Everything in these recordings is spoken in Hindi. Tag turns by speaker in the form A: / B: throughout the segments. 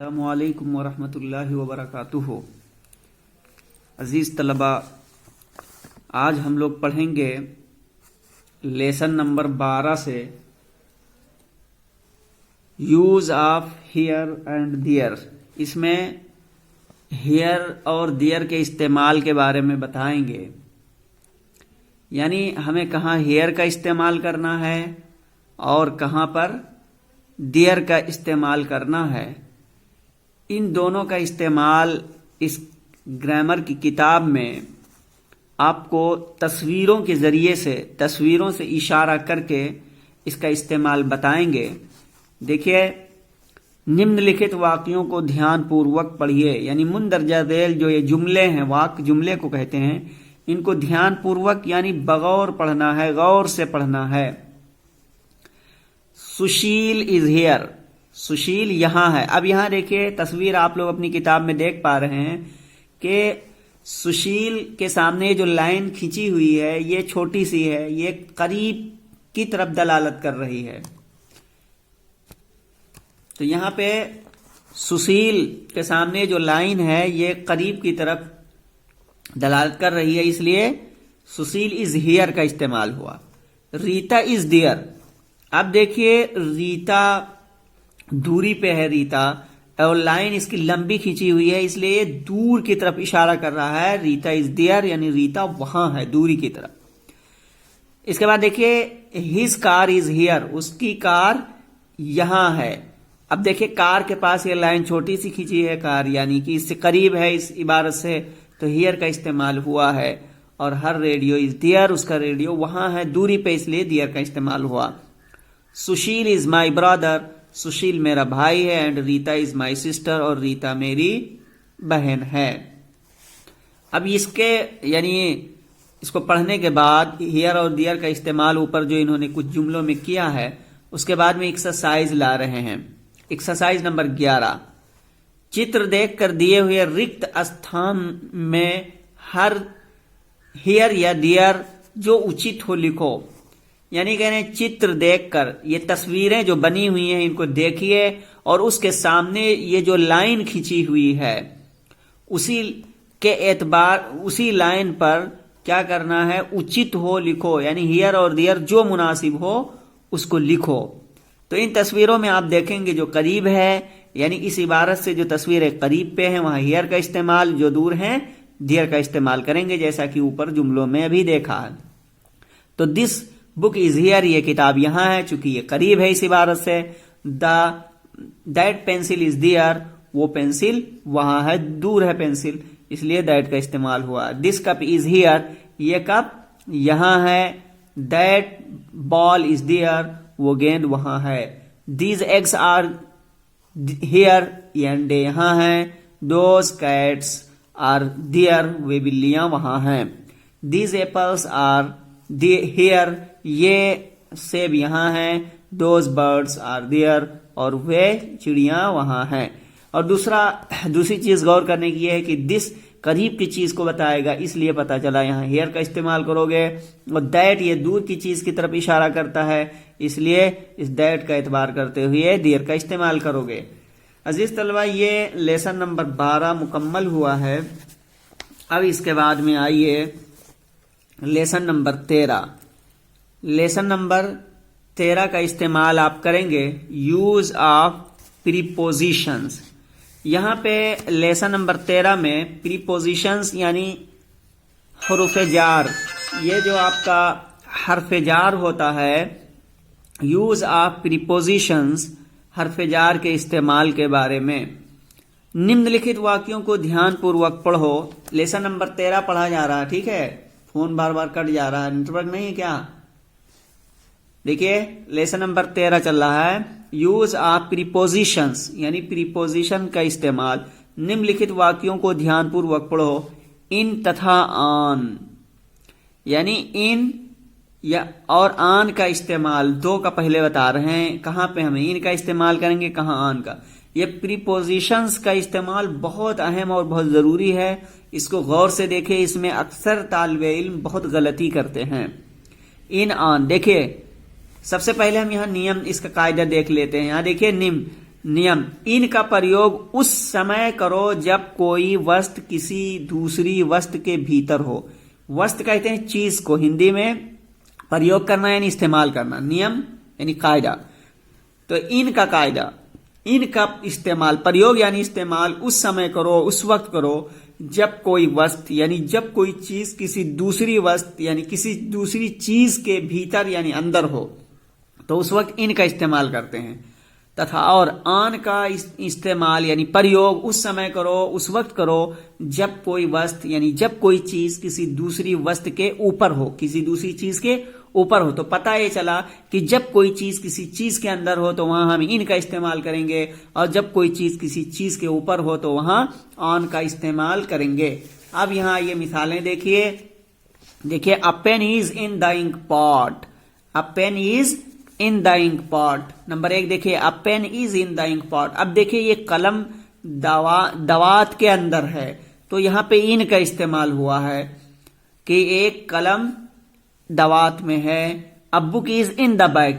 A: अस्सलामुअलैकुम वरहमतुल्लाहि वबरकातुहू। अज़ीज़ तलबा, आज हम लोग पढ़ेंगे लेसन नंबर 12 से यूज़ ऑफ हियर एंड दियर। इसमें हियर और दियर के इस्तेमाल के बारे में बताएंगे, यानी हमें कहाँ हियर का इस्तेमाल करना है और कहाँ पर दियर का इस्तेमाल करना है। इन दोनों का इस्तेमाल इस ग्रामर की किताब में आपको तस्वीरों के ज़रिए से, तस्वीरों से इशारा करके इसका इस्तेमाल बताएंगे। देखिए, निम्नलिखित वाक्यों को ध्यानपूर्वक पढ़िए, यानी मुंदरजा ज़ैल जो ये जुमले हैं, वाक्य जुमले को कहते हैं, इनको ध्यानपूर्वक यानी बगौर पढ़ना है, गौर से पढ़ना है। सुशील इज हियर, सुशील यहाँ है। अब यहाँ देखिए, तस्वीर आप लोग अपनी किताब में देख पा रहे हैं कि सुशील के सामने जो लाइन खींची हुई है ये छोटी सी है, ये करीब की तरफ दलालत कर रही है। तो यहाँ पे सुशील के सामने जो लाइन है ये करीब की तरफ दलालत कर रही है, इसलिए सुशील इज हियर का इस्तेमाल हुआ। Rita is there. अब देखिए, रीता दूरी पे है, रीता, और लाइन इसकी लंबी खींची हुई है, इसलिए दूर की तरफ इशारा कर रहा है। रीता इज देयर यानी रीता वहां है, दूरी की तरफ। इसके बाद देखिए, हिज कार इज हियर, उसकी कार यहां है। अब देखिए, कार के पास ये लाइन छोटी सी खींची है, कार यानी कि इससे करीब है इस इबारत से, तो हियर का इस्तेमाल हुआ है। और हर रेडियो इज देयर, उसका रेडियो वहां है दूरी पे, इसलिए देयर का इस्तेमाल हुआ। सुशील इज माई ब्रदर, सुशील मेरा भाई है। And Rita is my sister, और रीता मेरी बहन है। अब इसके यानी इसको पढ़ने के बाद हियर और दियर का इस्तेमाल ऊपर जो इन्होंने कुछ जुमलों में किया है, उसके बाद में एक्सरसाइज ला रहे हैं। एक्सरसाइज नंबर 11, चित्र देखकर दिए हुए रिक्त स्थान में हर हियर या दियर जो उचित हो लिखो। यानी कह रहे हैं, चित्र देखकर, ये तस्वीरें जो बनी हुई हैं इनको देखिए और उसके सामने ये जो लाइन खींची हुई है उसी के एतबार, उसी लाइन पर क्या करना है, उचित हो लिखो, यानी हियर और दियर जो मुनासिब हो उसको लिखो। तो इन तस्वीरों में आप देखेंगे जो करीब है, यानी इस इबारत से जो तस्वीरें करीब पे हैं वहां हियर का इस्तेमाल, जो दूर हैं दियर का इस्तेमाल करेंगे, जैसा कि ऊपर जुमलों में अभी देखा है। तो दिस बुक इज हियर, ये किताब यहां है, चूंकि ये करीब है इस इबारत से। दैट पेंसिल इज देयर, वो पेंसिल वहां है, दूर है पेंसिल, इसलिए दैट का इस्तेमाल हुआ। दिस कप इज हियर, ये कप यहां है। दैट बॉल इज देयर, वो गेंद वहां है। दीज एग्स आर हियर, ये अंडे यहां हैं। दोज कैट्स आर देयर, वे बिल्लियां वहां हैं। दीज एप्पल्स आर हियर, ये सेब यहां हैं। दोज बर्ड्स आर देयर, और वे चिड़ियां वहां हैं। और दूसरी चीज गौर करने की यह है कि दिस करीब की चीज को बताएगा, इसलिए पता चला यहां हियर का इस्तेमाल करोगे। और दैट ये दूर की चीज की तरफ इशारा करता है, इसलिए इस दैट का एतबार करते हुए दियर का इस्तेमाल करोगे। अजीज तलबा, ये लेसन नंबर 12 मुकम्मल हुआ है। अब इसके बाद में आइए लेसन नंबर 13। लेसन नंबर 13 का इस्तेमाल आप करेंगे यूज ऑफ प्रीपोजिशंस। यहां पे लेसन नंबर 13 में प्रीपोजिशंस यानी हरुफ जार, ये जो आपका हर्फ जार होता है, यूज ऑफ प्रीपोजिशंस, हर्फ जार के इस्तेमाल के बारे में। निम्नलिखित वाक्यों को ध्यानपूर्वक पढ़ो। लेसन नंबर 13 पढ़ा जा रहा है, ठीक है। फोन बार बार कट जा रहा है, नेटवर्क नहीं है क्या? देखिए, लेसन नंबर 13 चल रहा है। यूज ऑफ प्रीपोजिशंस यानी प्रीपोजिशन का इस्तेमाल। निम्नलिखित वाक्यों को ध्यानपूर्वक पढ़ो। इन तथा आन, यानी इन या और आन का इस्तेमाल दो का पहले बता रहे हैं। कहां पे हमें इन का इस्तेमाल करेंगे, कहां आन का। ये प्रीपोजिशंस का इस्तेमाल बहुत अहम और बहुत जरूरी है, इसको गौर से देखें। इसमें अक्सर तालिबे इल्म बहुत गलती करते हैं। इन आन, देखिए सबसे पहले हम यहाँ नियम, इसका कायदा देख लेते हैं। यहाँ देखिए, नियम, इन का प्रयोग उस समय करो जब कोई वस्तु किसी दूसरी वस्तु के भीतर हो। वस्तु कहते हैं चीज को, हिंदी में प्रयोग करना यानी इस्तेमाल करना, नियम यानी कायदा। तो इन का कायदा, इन का इस्तेमाल, प्रयोग यानी इस्तेमाल उस समय करो, उस वक्त करो जब कोई वस्तु यानी जब कोई चीज किसी दूसरी वस्तु यानी किसी दूसरी चीज के भीतर यानी अंदर हो, तो उस वक्त इन का इस्तेमाल करते हैं। तथा और आन का इस्तेमाल यानी प्रयोग उस समय करो, उस वक्त करो जब कोई वस्तु यानी जब कोई चीज किसी दूसरी वस्तु के ऊपर हो, किसी दूसरी चीज के ऊपर हो। तो पता ये चला कि जब कोई चीज किसी चीज के अंदर हो तो वहां हम इन का इस्तेमाल करेंगे, और जब कोई चीज किसी चीज के ऊपर हो तो वहां ऑन का इस्तेमाल करेंगे। अब यहां ये मिसालें देखिए। A pen is in the ink pot, a pen is in the ink pot. Number 1 देखिए, a pen is in the ink pot. अब देखिए ये कलम दवात के अंदर है, तो यहां पे इन का इस्तेमाल हुआ है कि एक कलम दवात में है। A book is in the bag,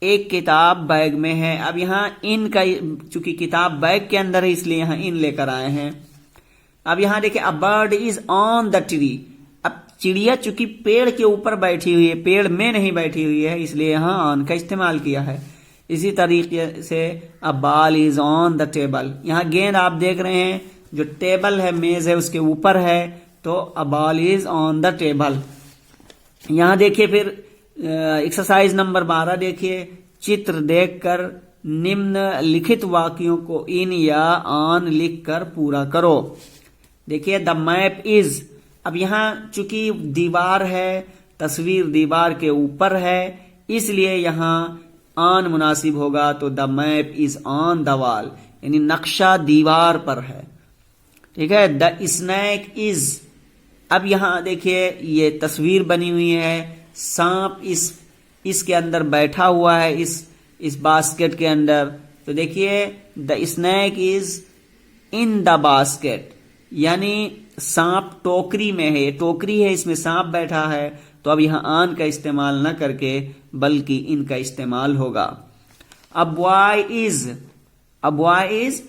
A: एक किताब बैग में है। अब यहां इन का, चूंकि किताब बैग के अंदर है इसलिए यहां इन लेकर आए हैं। अब यहां देखिए, a bird is on the tree. अब चिड़िया चूंकि पेड़ के ऊपर बैठी हुई है, पेड़ में नहीं बैठी हुई है, इसलिए यहां ऑन का इस्तेमाल किया है। इसी तरीके से अ ball is on the table. यहां गेंद आप देख रहे हैं, जो टेबल है, मेज है, उसके ऊपर है, तो अ ball is on the table. यहां देखिए फिर एक्सरसाइज नंबर 12 देखिए, चित्र देखकर निम्नलिखित वाक्यों को इन या ऑन लिखकर पूरा करो। देखिए, द मैप इज। अब यहां चूंकि दीवार है, तस्वीर दीवार के ऊपर है, इसलिए यहां ऑन मुनासिब होगा, तो the map is on the wall, यानी नक्शा दीवार पर है। ठीक है। The snake is. अब यहां देखिए ये तस्वीर बनी हुई है, सांप इसके अंदर बैठा हुआ है, इस बास्केट के अंदर। तो देखिए, the snake is in the basket, यानी सांप टोकरी में है, टोकरी है, इसमें सांप बैठा है। तो अब यहां ऑन का इस्तेमाल न करके बल्कि इन का इस्तेमाल होगा। अब बॉय इज, अब बॉय इज।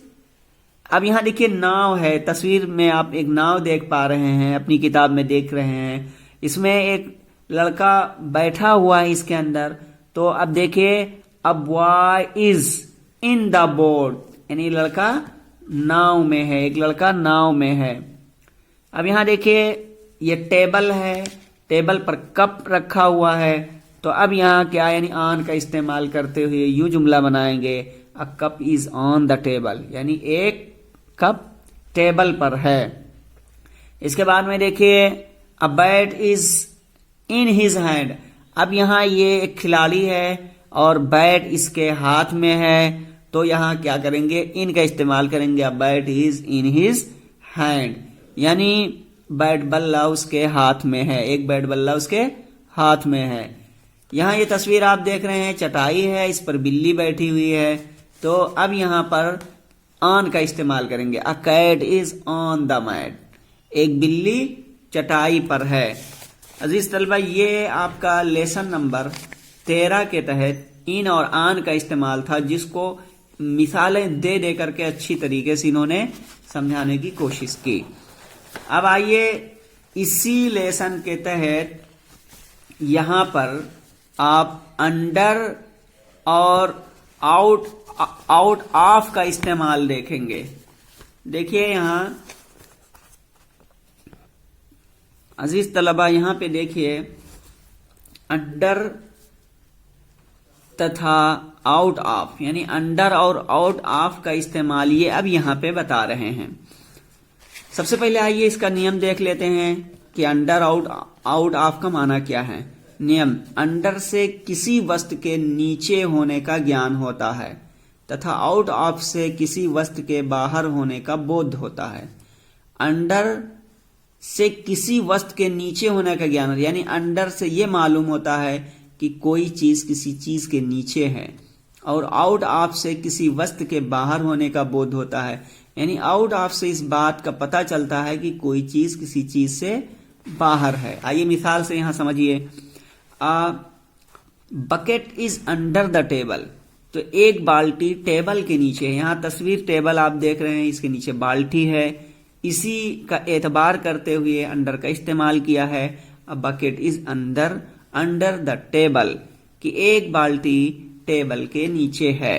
A: अब यहां देखिए नाव है, तस्वीर में आप एक नाव देख पा रहे हैं, अपनी किताब में देख रहे हैं। इसमें एक लड़का बैठा हुआ है इसके अंदर। तो अब देखिए, a boy is in the boat, यानी लड़का नाव में है, एक लड़का नाव में है। अब यहां देखिए ये टेबल है, टेबल पर कप रखा हुआ है। तो अब यहां क्या, यानी ऑन का इस्तेमाल करते हुए यूं जुमला बनाएंगे, a cup is on the table, यानी एक कप टेबल पर है। इसके बाद में देखिए, a bat is in his hand. अब यहां ये एक खिलाड़ी है और बैट इसके हाथ में है, तो यहां क्या करेंगे, इन का इस्तेमाल करेंगे, a bat is in his hand, यानी बैट बल्ला उसके हाथ में है, एक बैट बल्ला उसके हाथ में है। यहां ये तस्वीर आप देख रहे हैं, चटाई है, इस पर बिल्ली बैठी हुई है। तो अब यहां पर ऑन का इस्तेमाल करेंगे, a cat is on the mat, एक बिल्ली चटाई पर है। अजीज तलबा, ये आपका लेसन नंबर 13 के तहत इन और ऑन का इस्तेमाल था, जिसको मिसालें दे दे करके अच्छी तरीके से इन्होंने समझाने की कोशिश की। अब आइए इसी लेसन के तहत यहां पर आप अंडर और आउट ऑफ का इस्तेमाल देखेंगे। देखिए यहां अजीज तलबा, यहां पे देखिए अंडर तथा आउट ऑफ, यानी अंडर और आउट ऑफ का इस्तेमाल ये अब यहां पे बता रहे हैं। सबसे पहले आइए इसका नियम देख लेते हैं कि अंडर आउट ऑफ का माना क्या है। नियम, अंडर से किसी वस्तु के नीचे होने का ज्ञान होता है तथा आउट ऑफ से किसी वस्तु के बाहर होने का बोध होता है। अंडर से किसी वस्तु के नीचे होने का ज्ञान, यानी अंडर से यह मालूम होता है कि कोई चीज किसी चीज के नीचे है, और आउट ऑफ से किसी वस्तु के बाहर होने का बोध होता है, यानी आउट ऑफ से इस बात का पता चलता है कि कोई चीज किसी चीज से बाहर है। आइए मिसाल से यहां समझिए, bucket is under the table. तो एक बाल्टी टेबल के नीचे है। यहाँ तस्वीर टेबल आप देख रहे हैं, इसके नीचे बाल्टी है। इसी का एतबार करते हुए अंडर का इस्तेमाल किया है। A bucket is under the table, कि एक बाल्टी टेबल के नीचे है।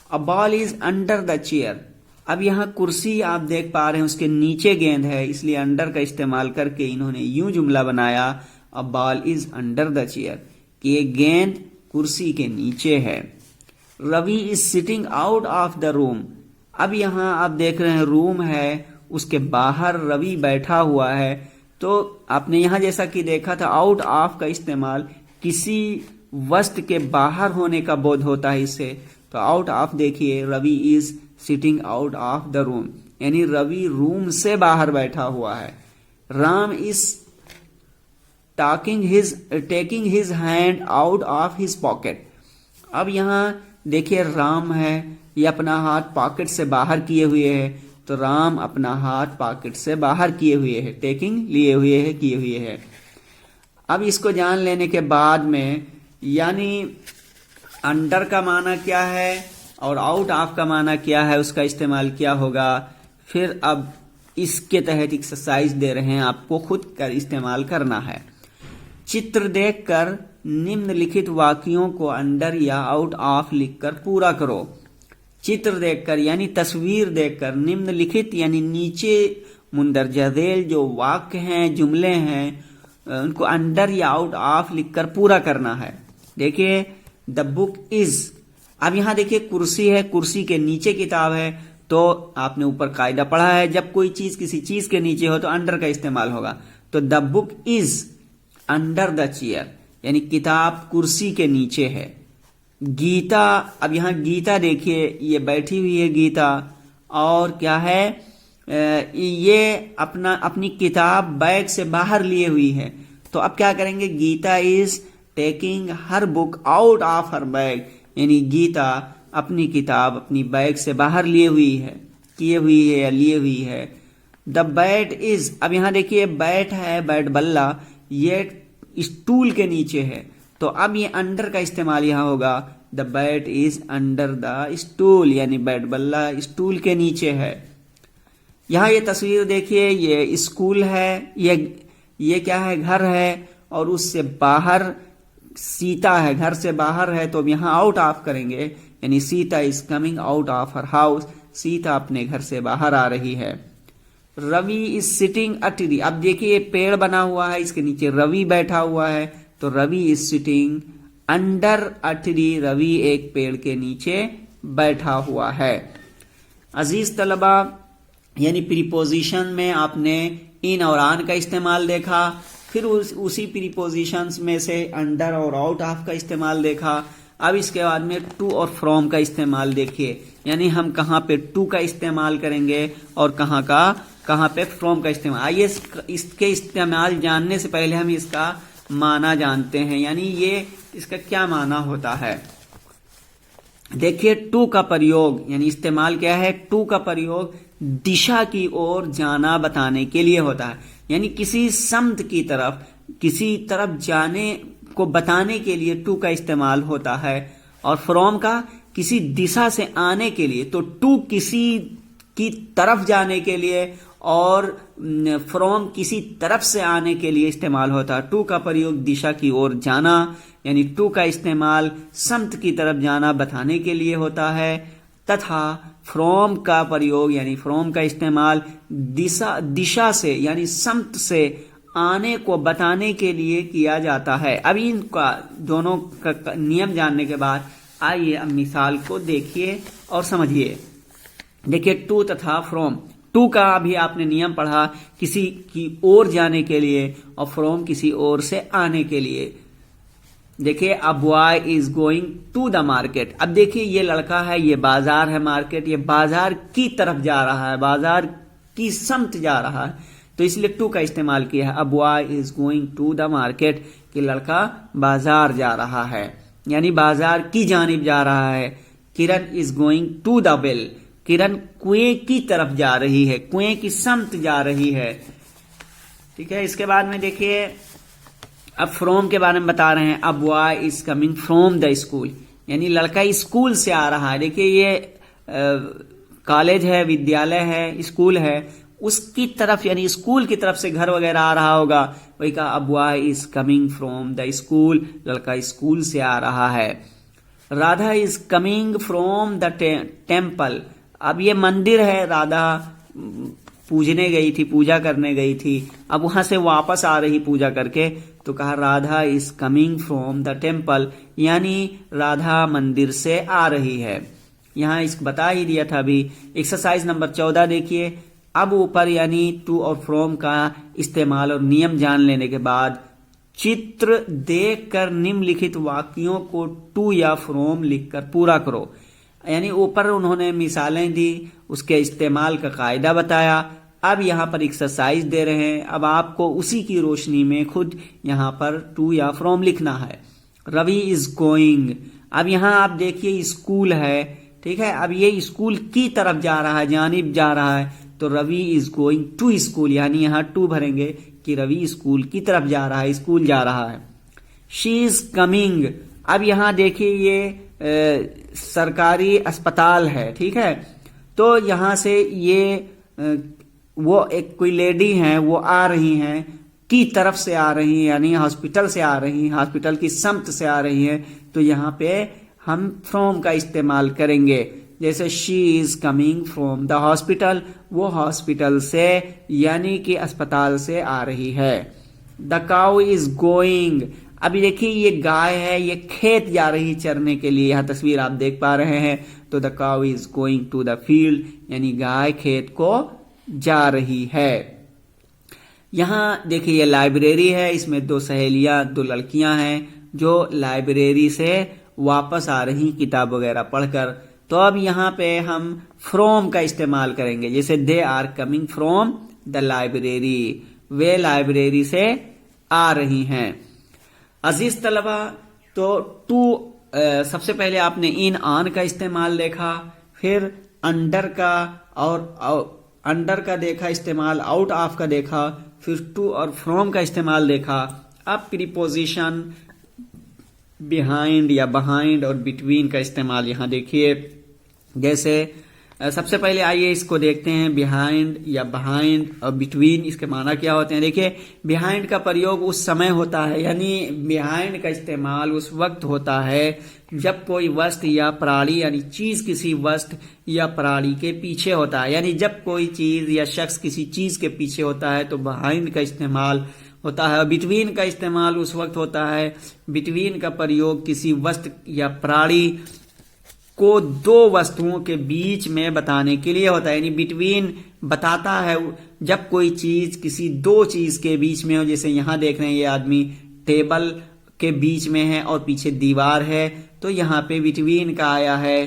A: अ ball is under the chair. अब यहाँ कुर्सी आप देख पा रहे हैं, उसके नीचे गेंद है, इसलिए अंडर का इस्तेमाल करके इन्होंने यूं जुमला बनाया, a ball is under the chair, कि एक गेंद कुर्सी के नीचे है। Ravi is sitting out of the room. अब यहाँ आप देख रहे हैं रूम है, उसके बाहर रवि बैठा हुआ है। तो आपने यहाँ जैसा कि देखा था, आउट ऑफ का इस्तेमाल किसी वस्तु के बाहर होने का बोध होता है इससे। तो आउट ऑफ देखिए, Ravi is sitting out of the room, यानी रवि रूम से बाहर बैठा हुआ है। Ram is taking his hand out of his pocket. अब यहाँ देखिए राम है, ये अपना हाथ पॉकेट से बाहर किए हुए है। तो राम अपना हाथ पॉकेट से बाहर किए हुए है, टेकिंग लिए हुए है, किए हुए है। अब इसको जान लेने के बाद में, यानी अंडर का माना क्या है और आउट ऑफ का माना क्या है, उसका इस्तेमाल क्या होगा। फिर अब इसके तहत एक्सरसाइज दे रहे हैं, आपको खुद कर इस्तेमाल करना है। चित्र देखकर निम्नलिखित वाक्यों को अंडर या आउट ऑफ लिखकर पूरा करो। चित्र देखकर यानी तस्वीर देखकर, निम्नलिखित यानी नीचे मुंदरजा झैल जो वाक्य हैं, जुमले हैं, उनको अंडर या आउट ऑफ लिखकर पूरा करना है। देखिए द बुक इज, अब यहां देखिए कुर्सी है, कुर्सी के नीचे किताब है। तो आपने ऊपर कायदा पढ़ा है, जब कोई चीज किसी चीज के नीचे हो तो अंडर का इस्तेमाल होगा। तो the book is under the chair, यानी किताब कुर्सी के नीचे है। गीता, अब यहां गीता देखिए, ये बैठी हुई है गीता, और क्या है, ये अपनी किताब बैग से बाहर लिए हुई है। तो अब क्या करेंगे, Gita is taking her book out of her bag, यानी गीता अपनी किताब अपनी बैग से बाहर लिए हुई है, किए हुई है या लिए हुई है। द बैट इज, अब यहां देखिए बैट है, बैट बल्ला, ये स्टूल के नीचे है। तो अब ये अंडर का इस्तेमाल यहां होगा, the bat is under the stool, यानी बैट बल्ला स्टूल के नीचे है। यहां ये तस्वीर देखिए, ये स्कूल है, ये क्या है, घर है, और उससे बाहर सीता है, घर से बाहर है। तो अब यहां आउट ऑफ करेंगे, यानी Sita is coming out of her house, Sita अपने घर से बाहर आ रही है। Ravi is sitting a tree, अब देखिए ये पेड़ बना हुआ है, इसके नीचे रवि बैठा हुआ है। तो Ravi is sitting under a tree, Ravi एक पेड़ के नीचे बैठा हुआ है। अजीज तलबा, यानी प्रीपोजिशन में आपने इन और आन का इस्तेमाल देखा, फिर उसी प्रीपोजिशंस में से अंडर और आउट ऑफ का इस्तेमाल देखा। अब इसके बाद में टू और फ्रॉम का इस्तेमाल देखिए, यानी हम कहाँ पे टू का इस्तेमाल करेंगे और कहाँ पे फ्रॉम का इस्तेमाल। आइए इसके इस्तेमाल जानने से पहले हम इसका माना जानते हैं, यानी ये इसका क्या माना होता है। देखिए टू का प्रयोग यानी इस्तेमाल क्या है, टू का प्रयोग दिशा की ओर जाना बताने के लिए होता है, यानी किसी समत की तरफ, किसी तरफ जाने को बताने के लिए टू का इस्तेमाल होता है। और फ्रॉम का किसी दिशा से आने के लिए, तो टू किसी की तरफ जाने के लिए और फ्रॉम किसी तरफ से आने के लिए इस्तेमाल होता है। टू का प्रयोग दिशा की ओर जाना, यानी टू का इस्तेमाल समत की तरफ जाना बताने के लिए होता है, तथा फ्रॉम का प्रयोग यानी फ्रॉम का इस्तेमाल दिशा से यानी समत से आने को बताने के लिए किया जाता है। अब इनका दोनों का नियम जानने के बाद आइए अब मिसाल को देखिए और समझिए। देखिए टू तथा फ्रॉम, टू का अभी आपने नियम पढ़ा, किसी की ओर जाने के लिए, और फ्रॉम किसी ओर से आने के लिए। देखिए a boy is going to the market, अब देखिए ये लड़का है, ये बाजार है, मार्केट ये बाजार की तरफ जा रहा है, बाजार की समत जा रहा है, तो इसलिए टू का इस्तेमाल किया है। A boy is going to the market, कि लड़का बाजार जा रहा है, यानी बाजार की जानिब जा रहा है। Kiran is going to the well, Kiran कुएं की तरफ जा रही है, कुएं की समत जा रही है। ठीक है, इसके बाद में देखिए अब फ्रॉम के बारे में बता रहे हैं। अब boy is coming from the school, यानी लड़का स्कूल से आ रहा है। देखिए ये कॉलेज है, विद्यालय है, स्कूल है, उसकी तरफ यानी स्कूल की तरफ से घर वगैरह आ रहा होगा, वही कहा अब boy is coming from the school, लड़का स्कूल से आ रहा है। Radha is coming from the temple, अब ये मंदिर है, राधा पूजने गई थी, पूजा करने गई थी, अब वहां से वापस आ रही पूजा करके, तो कहा Radha is coming from the temple, यानी राधा मंदिर से आ रही है। यहां इस बता ही दिया था अभी। एक्सरसाइज नंबर 14 देखिए। अब ऊपर यानी टू और फ्रॉम का इस्तेमाल और नियम जान लेने के बाद चित्र देखकर निम्नलिखित वाक्यों को टू या फ्रॉम लिखकर पूरा करो। यानी ऊपर उन्होंने मिसालें दी, उसके इस्तेमाल का कायदा बताया। अब यहां पर एक्सरसाइज दे रहे हैं, अब आपको उसी की रोशनी में खुद यहां पर टू या फ्रॉम लिखना है। रवि इज गोइंग, अब यहां आप देखिए स्कूल है, ठीक है, अब ये स्कूल की तरफ जा रहा है, जानिब जा रहा है, तो Ravi is going to school, यानी यहां टू भरेंगे कि रवि स्कूल की तरफ जा रहा है, स्कूल जा रहा है। शी इज कमिंग, अब यहां देखिए ये सरकारी अस्पताल है, ठीक है, तो यहां से ये वो एक कोई लेडी हैं, वो आ रही हैं, की तरफ से आ रही हैं, यानी हॉस्पिटल से आ रही हैं, हॉस्पिटल की समत से आ रही हैं, तो यहां पे हम फ्रॉम का इस्तेमाल करेंगे। जैसे she is coming from the hospital, वो हॉस्पिटल से यानी कि अस्पताल से आ रही है। द काउ इज गोइंग, अभी देखिए ये गाय है, ये खेत जा रही चरने के लिए, यहां तस्वीर आप देख पा रहे हैं, तो the cow is going to the field, यानी गाय खेत को जा रही है। यहां देखिए ये लाइब्रेरी है, इसमें दो सहेलियां, दो लड़कियां हैं जो लाइब्रेरी से वापस आ रही किताब वगैरह पढ़कर। तो अब यहां पे हम फ्रॉम का इस्तेमाल करेंगे, जैसे they are coming from the library, वे लाइब्रेरी से आ रही हैं। अजीज तलबा, तो टू सबसे पहले आपने इन ऑन का इस्तेमाल देखा, फिर अंडर का और अंडर का देखा इस्तेमाल, आउट ऑफ का देखा, फिर टू और फ्रॉम का इस्तेमाल देखा। अब प्रीपोजिशन बिहाइंड या बिहाइंड और बिटवीन का इस्तेमाल यहां देखिए। जैसे सबसे पहले आइए इसको देखते हैं, बिहाइंड या बिहाइंड और बिटवीन, इसके माना क्या होते हैं। देखिए बिहाइंड का प्रयोग उस समय होता है, यानी बिहाइंड का इस्तेमाल उस वक्त होता है जब कोई वस्तु या प्राणी यानी चीज किसी वस्तु या प्राणी के पीछे होता है, यानी जब कोई चीज या शख्स किसी चीज के पीछे होता है तो बिहाइंड का इस्तेमाल होता है। बिटवीन का इस्तेमाल उस वक्त होता है, बिटवीन का प्रयोग किसी वस्तु या प्राणी को दो वस्तुओं के बीच में बताने के लिए होता है, यानी बिटवीन बताता है जब कोई चीज किसी दो चीज के बीच में हो। जैसे यहां देख रहे हैं ये आदमी टेबल के बीच में है और पीछे दीवार है, तो यहाँ पे बिटवीन का आया है,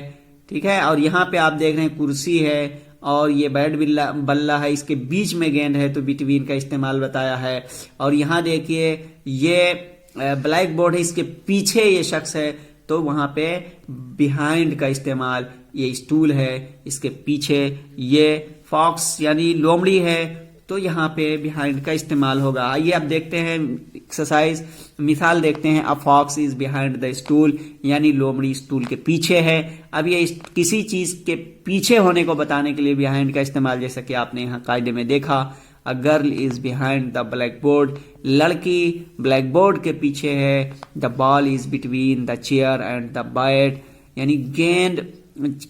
A: ठीक है। और यहाँ पे आप देख रहे हैं कुर्सी है और ये बैट बल्ला है, इसके बीच में गेंद है, तो बिटवीन का इस्तेमाल बताया है। और यहाँ देखिए ये ब्लैक बोर्ड है, इसके पीछे ये शख्स है, तो वहां पे बिहाइंड का इस्तेमाल, ये स्टूल है, इसके पीछे ये फॉक्स यानी लोमड़ी है, तो यहाँ पे बिहाइंड का इस्तेमाल होगा। आइए अब देखते हैं एक्सरसाइज, मिसाल देखते हैं। A fox is behind the stool, यानी लोमड़ी स्टूल के पीछे है। अब ये किसी चीज के पीछे होने को बताने के लिए बिहाइंड का इस्तेमाल, जैसा कि आपने यहाँ कायदे में देखा। A girl is behind the black board, लड़की ब्लैक बोर्ड के पीछे है। The ball is between the chair and the bat, यानी गेंद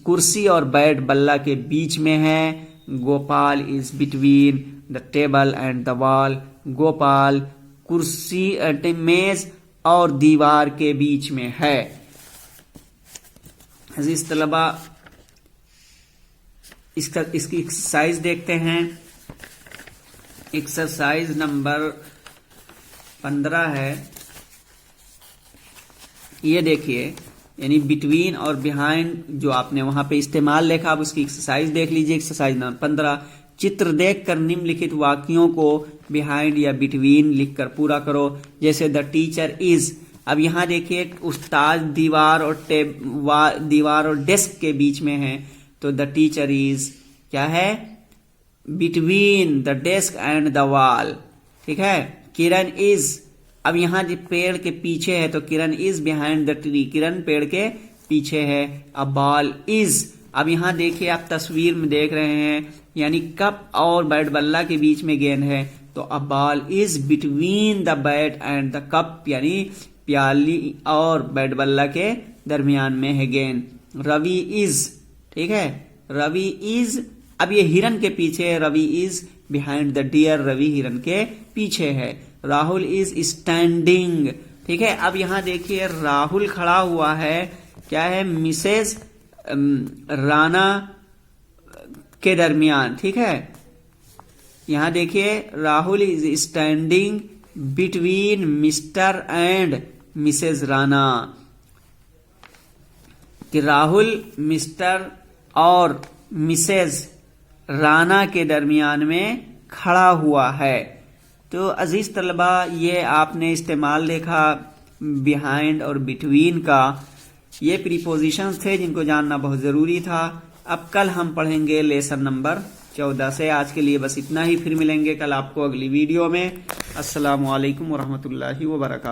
A: कुर्सी और बैट बल्ला के बीच में है। Gopal is between the table and the wall, Gopal कुर्सी मेज और दीवार के बीच में है। अजीज तलबा, इसकी एक्सरसाइज देखते हैं। एक्सरसाइज नंबर 15 है, ये देखिए, यानी बिटवीन और बिहाइंड जो आपने वहां पे इस्तेमाल देखा, अब उसकी एक्सरसाइज देख लीजिए। एक्सरसाइज नंबर 15, चित्र देखकर निम्नलिखित वाक्यों को बिहाइंड या बिटवीन लिखकर पूरा करो। जैसे द टीचर इज, अब यहां देखिए उस्ताद दीवार और डेस्क के बीच में है, तो द टीचर इज क्या है, between the desk and the wall, ठीक है। किरण इज, अब यहां पेड़ के पीछे है, तो किरण इज बिहाइंड द ट्री, किरण पेड़ के पीछे है। अ बॉल इज, अब यहां देखिए आप तस्वीर में देख रहे हैं, यानी कप और बैट बल्ला के बीच में गेंद है, तो अ ball is between the bat and the cup, यानी प्याली और बैट बल्ला के दरमियान में है गेंद। रवि इज, ठीक है, रवि इज, अब ये हिरन के पीछे है, Ravi is behind the deer, Ravi हिरन के पीछे है। राहुल इज स्टैंडिंग, ठीक है। अब यहां देखिए राहुल खड़ा हुआ है, क्या है, मिसेज राणा के दरमियान, ठीक है। यहां देखिए Rahul is standing between mister and missus Rana, कि राहुल मिस्टर और मिसेज राणा के दरमियान में खड़ा हुआ है। तो अजीज तलबा, ये आपने इस्तेमाल देखा बिहाइंड और बिटवीन का, ये प्रीपोजिशंस थे जिनको जानना बहुत जरूरी था। अब कल हम पढ़ेंगे लेसन नंबर 14 से। आज के लिए बस इतना ही, फिर मिलेंगे कल आपको अगली वीडियो में। अस्सलामु अलैकुम वरहमतुल्लाहि वबरकातुहू।